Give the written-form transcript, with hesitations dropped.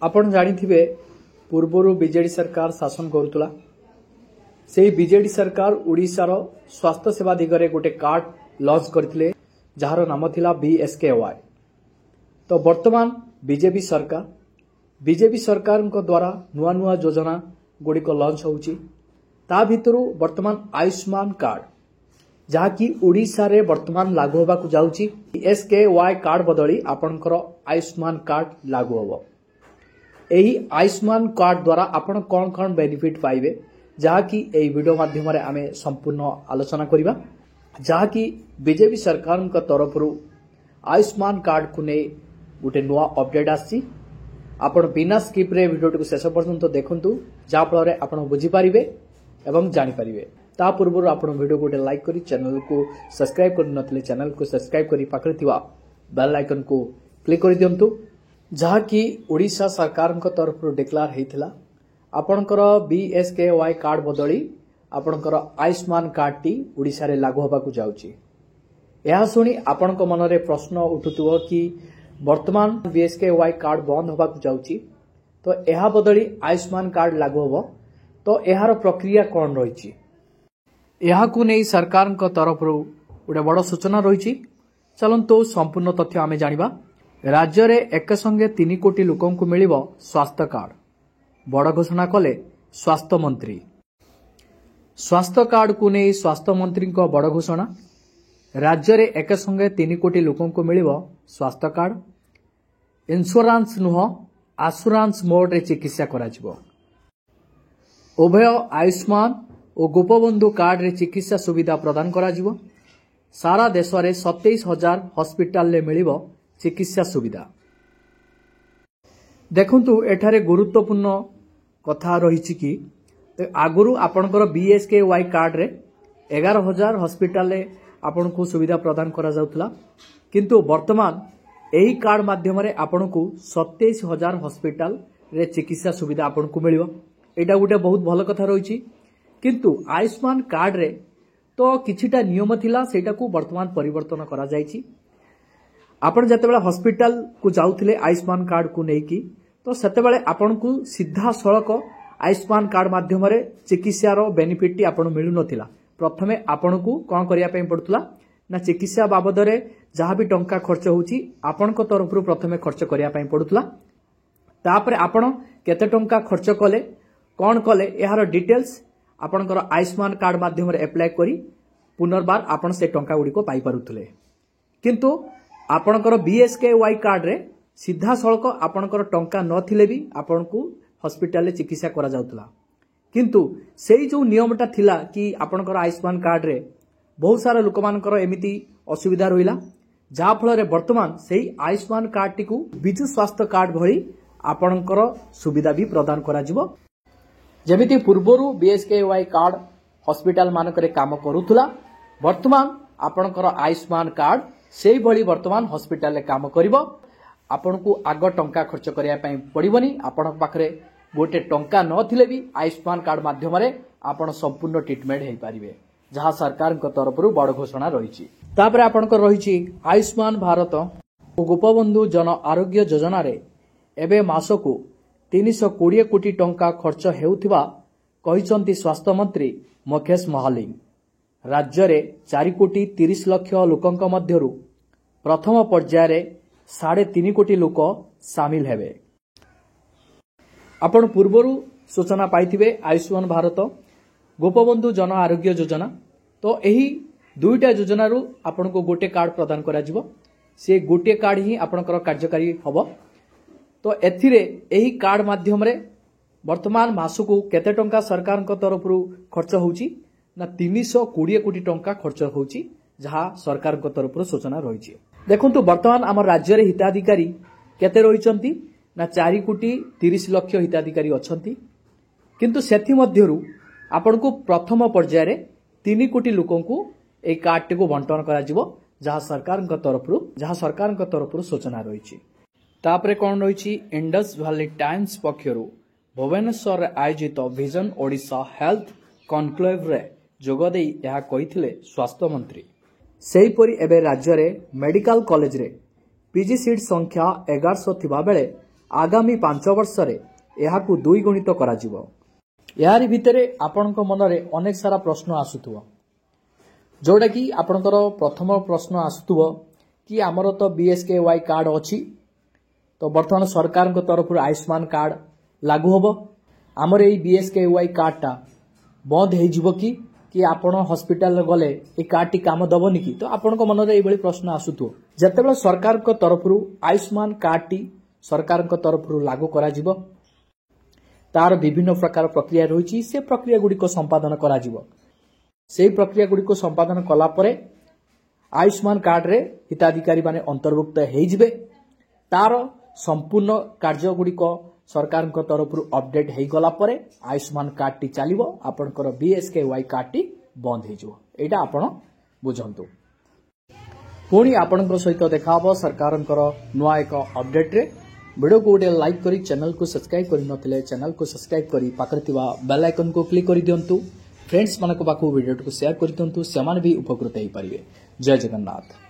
आपण जानिथिबे पूर्वरु बीजेडी सरकार शासन करुतला सेही बीजेडी सरकार ओडिशार स्वास्थ्य सेवा दिगरे गोटे कार्ड लॉन्च करथिले जहार नाम थिला BSKY। तो वर्तमान बीजेपी सरकार द्वारा नुआ नुआ योजना गुड़िक लॉन्च होउची। ता भितरु वर्तमान आयुष्मान कार्ड जहाँकि ओडिशा रे वर्तमान लागू होबा को जाउची। BSKY कार्ड बदली आपनकर आयुष्मान कार्ड लागू होबो। एही आयुष्मान कार्ड द्वारा आपण कौन कौन बेनिफिट पाइबे जहाँकि एही वीडियो माध्यम रे आमे संपूर्ण आलोचना करिबा। जहाँकि बीजेपी सरकार तरफ आयुष्मान कार्ड को नहीं गोटे नुआ अपडेट आसी। आपण बिना स्किप रे वीडियो को शेष पर्यंत देखंतु जहाँ फल आपण बुझी पारिबे एवं जानि पारिबे। ता पूर्व आपण वीडियो गोटे लाइक करी चैनल को सब्सक्राइब कर नथिले चैनल को सब्सक्राइब करी पाखरे थिबा बेल आइकन को क्लिक कर दियंतु। जहाँ कि ओडिशा सरकार तरफ डिक्लेयर हेतिला आपणकर BSKY कार्ड बदली आपणकर आयुष्मान कार्ड टी ओडिशा रे लागू होबा को जाउची। यह सुनी आपणक मनरे प्रश्न उठुतुव कि वर्तमान BSKY कार्ड बंद होबा को जाउची तो यह बदली आयुष्मान कार्ड लागू होबो तो यार प्रक्रिया कौन रही यहाकू नहीं सरकार तरफ गोटे बड़ सूचना रही। चलंतु संपूर्ण तथ्य आमे जानिबा। राज्य रे एक संगे 3 कोटी लोकों को मिलिबो स्वास्थ्य कार्ड बड़ घोषणा कले स्वास्थ्य मंत्री। स्वास्थ्य कार्ड को नहीं स्वास्थ्य मंत्री को बड़ घोषणा। राज्य रे एक संगे 3 कोटी लोकों को मिलिबो स्वास्थ्य कार्ड। इंश्योरेंस नुह आश्योरेंस मोड रे चिकित्सा कराजिबो। उभय आयुष्मान और गोपबंधु कार्ड रे चिकित्सा सुविधा प्रदान कराजिबो। सारा देश रे 27,000 हॉस्पिटल ले मिलिबो चिकित्सा सुविधा। देखंतु एठारे गुरुत्वपूर्ण कथा रही कि आगुरु आपनकर BSKY कार्ड रे 11,000 हॉस्पिटल ले आपनको सुविधा प्रदान करा जाउतला किंतु वर्तमान एही कार्ड माध्यम रे आपनको 27,000 हॉस्पिटल रे चिकित्सा सुविधा आपनको मिलिबो। एटा गोटे बहुत भल कथा रही किंतु आयुष्मान कार्ड रे तो किछिटा नियम थिला सेटा को वर्तमान परिवर्तन करा जायछि। आपण जतेबेला हॉस्पिटल को जाउथिले आयुष्मान कार्ड को नेकी तो सेतेबेले आपण को सीधा सड़क आयुष्मान कार्ड माध्यम रे चिकित्सा रो बेनिफिट आपण मिलु नथिला। प्रथमे आपण को कोन करिया पय पड़तला ना चिकित्सा बाबद रे जहाँ भी टंका खर्च होउची आपण को तरफ रु प्रथमे खर्च करिया पय पड़तला। तापरे आपण केते टंका खर्च कले कौन कले यार डिटेल्स आपणकर आयुष्मान कार्ड माध्यम रे अप्लाई करी पुनर्बार आपण से टंका गुडी को पाई पारुथले किंतु आपणकर BSKY कार्ड रे सीधा सड़क आपणकर टंका नथिले भी आपनको हॉस्पिटल ले चिकित्सा करा जाउतला किंतु सेही जो नियमटा थिला कि आपणकर आयुष्मान कार्ड रे बहुत सारा लोक मानकर एमिति असुविधा रहिला जहाँ फल रे वर्तमान सेही आयुष्मान कार्ड टी को बिजु स्वास्थ्य कार्ड भली आपणकर सुविधा भी प्रदान करा जिवो। जेमिति पूर्वरु BSKY कार्ड हॉस्पिटल मानकरे काम करूथुला वर्तमान आपणकर आयुष्मान कार्ड सेही भली वर्तमान हॉस्पिटल ले काम करिवो। आपनको आग टंका खर्च करिया पई पड़िबनी। आपण पाखरे गोटे टंका नथिले भी आयुष्मान कार्ड माध्यम रे आपण संपूर्ण ट्रीटमेंट हेई पारिबे जहां सरकार तरफ बड़ घोषणा रही। तापरे आपणकर रही आयुष्मान भारत और गोपबंधु जन आरोग्य योजना रे एबे मासको 320 कोटी टंका खर्च हेउथिबा कहिसंती स्वास्थ्य मंत्री मुकेश महालिंग। राज्य रे 4 कोटी 30 लाख लोकंक मध्यरु प्रथम पर्याय रे 3.5 कोटी लोक शामिल हेबे। आपण पूर्वरु सूचना पाइथिबे आयुष्मान भारत गोपबंधु जन आरोग्य योजना तो एही दुईटा योजना रु आपनको गोटे कार्ड प्रदान करा जिवो। से गोटे कार्ड ही आपनकर कार्यकारी हबो। तो एथिरे एही कार्ड माध्यम रे वर्तमान मासको केते टंका सरकार तरफ खर्च होउची ना 320 कोटी टंका खर्च होउची जहाँ सरकार तरफ सूचना रही। देखंतु वर्तमान आम राज्य रे हिताधिकारी केते रहिचंती ना 4 कोटी 30 लाख हिताधिकारी अछंती किंतु सेथि मध्यरु आपनको प्रथम पर्याय रे 3 कोटी लोकन को ए कार्ड को बंटन करा जिवो जहाँ सरकार तरफ सूचना रही। तापरे कौन रही इंडस वैली टाइम्स पक्षरु भुवनेश्वर आयोजित विजन ओडिशा हेल्थ कॉन्क्लेव रे जोगदे यह कही स्वास्थ्य मंत्री। सेहीपरि एबे राज्य रे मेडिकल कॉलेज रे पीजी सीट संख्या 1100 थिबा बेले आगामी 5 वर्ष यहाकू 2 गुणित कराजिवो। यारी भितरे आपणक मनरे अनेक सारा प्रश्न आसुथुवो, जोटा कि आपणकर प्रथम प्रश्न आसुथुवो कि आमर तो बीएसकेवाई कार्ड अछि, तो वर्तमान सरकार को तरफ आयुष्मान कार्ड लागू होबो। आमर ए बीएसकेवाई कार्डटा बंद हो जिवो कि आपण हॉस्पिटल गले ए कार्डटी काम दबनी कि? तो आपणक मनरे एभली प्रश्न आसुथुवो। जतेबेले सरकार को तरफ आयुष्मान कार्डटी सरकार को तरफ लागू करा जिवो, तार विभिन्न प्रकार प्रक्रिया रही, से प्रक्रिया गुड़ी को संपादन करा जिवो। से प्रक्रिया गुड़ी को संपादन कला परे आयुष्मान कार्ड रे हिताधिकारी माने अंतर्भुक्त हो जिवे। तार संपूर्ण कार्य गुड़ी को सरकार को तरफ अपडेट हो गला परे आयुष्मान कार्ड टी चलिवो, आपनकर बीएसकेवाई कार्ड टी बंद हो जिवो। एटा आपण बुझंतु। पुणी आपनकर सहित देखाबो सरकारंकर नुआ एक अपडेट रे। वीडियो को गोटे लाइक करी चैनल को सब्सक्राइब करि नथिले चैनल को सब्सक्राइब करी पाखरे थिबा बेल आइकन को क्लिक करि दियंतु। फ्रेंड्स मानको पाखु वीडियो को शेयर करि दियंतु, सेमान भी उपकृत हेई परिबे। जय जगन्नाथ।